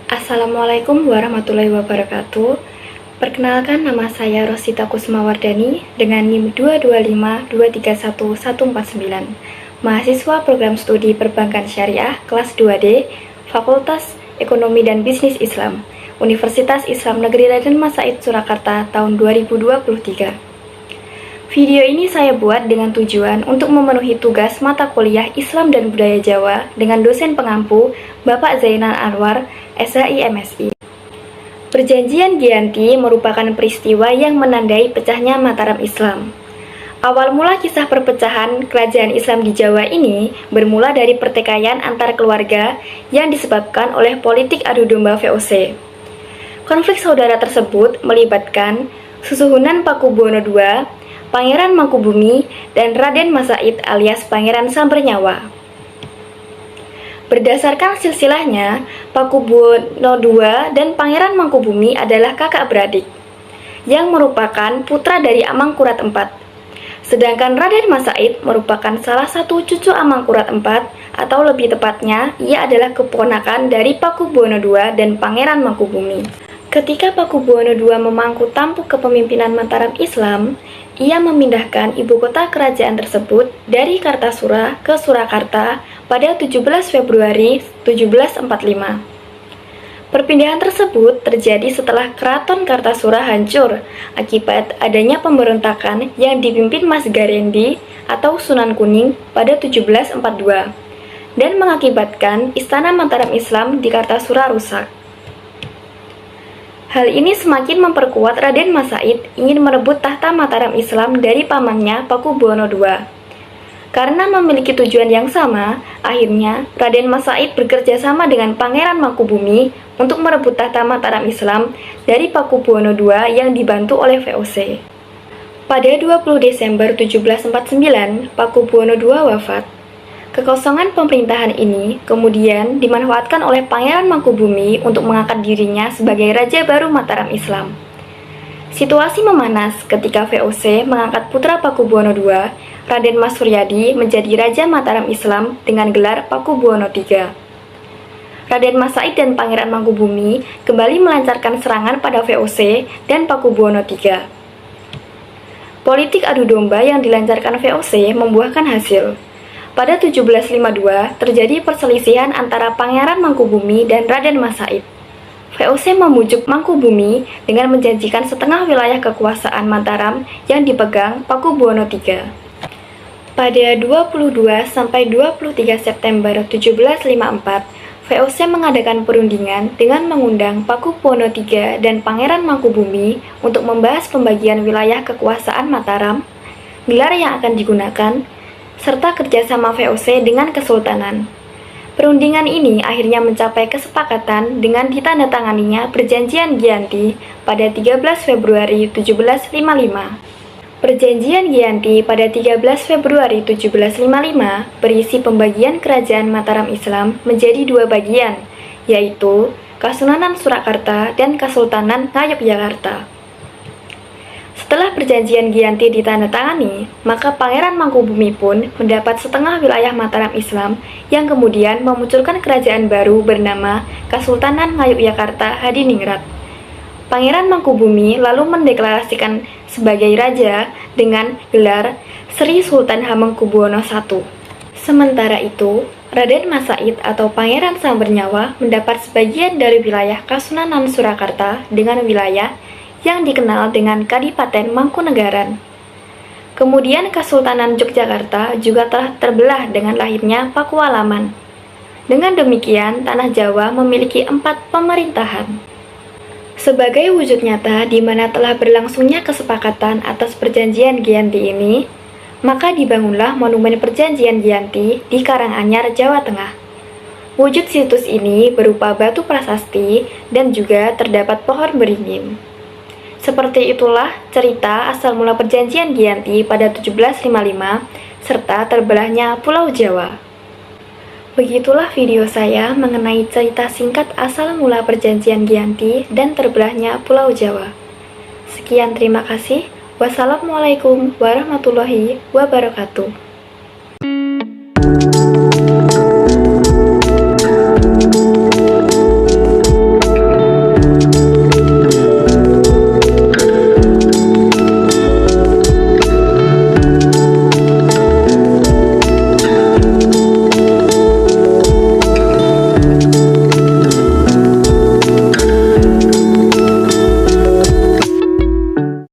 Assalamualaikum warahmatullahi wabarakatuh. Perkenalkan, nama saya Rosita Kusmawardani dengan NIM 225231149, mahasiswa program studi Perbankan Syariah kelas 2D, Fakultas Ekonomi dan Bisnis Islam, Universitas Islam Negeri Raden Mas Said Surakarta tahun 2023. Video ini saya buat dengan tujuan untuk memenuhi tugas mata kuliah Islam dan Budaya Jawa dengan dosen pengampu Bapak Zainal Anwar, SHI MSI. Perjanjian Giyanti merupakan peristiwa yang menandai pecahnya Mataram Islam. Awal mula kisah perpecahan kerajaan Islam di Jawa ini bermula dari pertikaian antar keluarga yang disebabkan oleh politik adu domba VOC. Konflik saudara tersebut melibatkan Susuhunan Pakubuwono II, Pangeran Mangkubumi, dan Raden Mas Said alias Pangeran Sambernyawa. Berdasarkan silsilahnya, Pakubuwono II dan Pangeran Mangkubumi adalah kakak beradik, yang merupakan putra dari Amangkurat IV. Sedangkan Raden Mas Said merupakan salah satu cucu Amangkurat IV, atau lebih tepatnya, ia adalah keponakan dari Pakubuwono II dan Pangeran Mangkubumi. Ketika Pakubuwono II memangku tampuk kepemimpinan Mataram Islam, ia memindahkan ibu kota kerajaan tersebut dari Kartasura ke Surakarta pada 17 Februari 1745. Perpindahan tersebut terjadi setelah Keraton Kartasura hancur akibat adanya pemberontakan yang dipimpin Mas Garendi atau Sunan Kuning pada 1742 dan mengakibatkan Istana Mataram Islam di Kartasura rusak. Hal ini semakin memperkuat Raden Mas Said ingin merebut tahta Mataram Islam dari pamannya Pakubuwono II. Karena memiliki tujuan yang sama, akhirnya Raden Mas Said bekerja sama dengan Pangeran Mangkubumi untuk merebut tahta Mataram Islam dari Pakubuwono II yang dibantu oleh VOC. Pada 20 Desember 1749, Pakubuwono II wafat. Kekosongan pemerintahan ini kemudian dimanfaatkan oleh Pangeran Mangkubumi untuk mengangkat dirinya sebagai Raja baru Mataram Islam. Situasi memanas ketika VOC mengangkat putra Pakubuwono II, Raden Mas Suryadi, menjadi Raja Mataram Islam dengan gelar Pakubuwono III. Raden Mas Said dan Pangeran Mangkubumi kembali melancarkan serangan pada VOC dan Pakubuwono III. Politik adu domba yang dilancarkan VOC membuahkan hasil. Pada 1752, terjadi perselisihan antara Pangeran Mangkubumi dan Raden Mas Said. VOC memujuk Mangkubumi dengan menjanjikan setengah wilayah kekuasaan Mataram yang dipegang Pakubuwono III. Pada 22 sampai 23 September 1754, VOC mengadakan perundingan dengan mengundang Pakubuwono III dan Pangeran Mangkubumi untuk membahas pembagian wilayah kekuasaan Mataram, gelar yang akan digunakan, serta kerjasama VOC dengan Kesultanan. Perundingan ini akhirnya mencapai kesepakatan dengan ditandatanganinya Perjanjian Giyanti pada 13 Februari 1755. Perjanjian Giyanti pada 13 Februari 1755 berisi pembagian kerajaan Mataram Islam menjadi dua bagian, yaitu Kasunanan Surakarta dan Kesultanan Ngayogyakarta. Setelah perjanjian Giyanti ditandatangani, maka Pangeran Mangkubumi pun mendapat setengah wilayah Mataram Islam yang kemudian memunculkan kerajaan baru bernama Kesultanan Ngayogyakarta Hadiningrat. Pangeran Mangkubumi lalu mendeklarasikan sebagai raja dengan gelar Sri Sultan Hamengkubuwono I. Sementara itu, Raden Mas Said atau Pangeran Sambernyawa mendapat sebagian dari wilayah Kasunanan Surakarta dengan wilayah yang dikenal dengan Kadipaten Mangkunegaran. Kemudian Kesultanan Yogyakarta juga telah terbelah dengan lahirnya Pakualaman. Dengan demikian, Tanah Jawa memiliki 4 pemerintahan. Sebagai wujud nyata di mana telah berlangsungnya kesepakatan atas Perjanjian Giyanti ini, maka dibangunlah Monumen Perjanjian Giyanti di Karanganyar, Jawa Tengah. Wujud situs ini berupa batu prasasti dan juga terdapat pohon beringin. Seperti itulah cerita asal mula Perjanjian Giyanti pada 1755 serta terbelahnya Pulau Jawa. Begitulah video saya mengenai cerita singkat asal mula Perjanjian Giyanti dan terbelahnya Pulau Jawa. Sekian, terima kasih. Wassalamualaikum warahmatullahi wabarakatuh.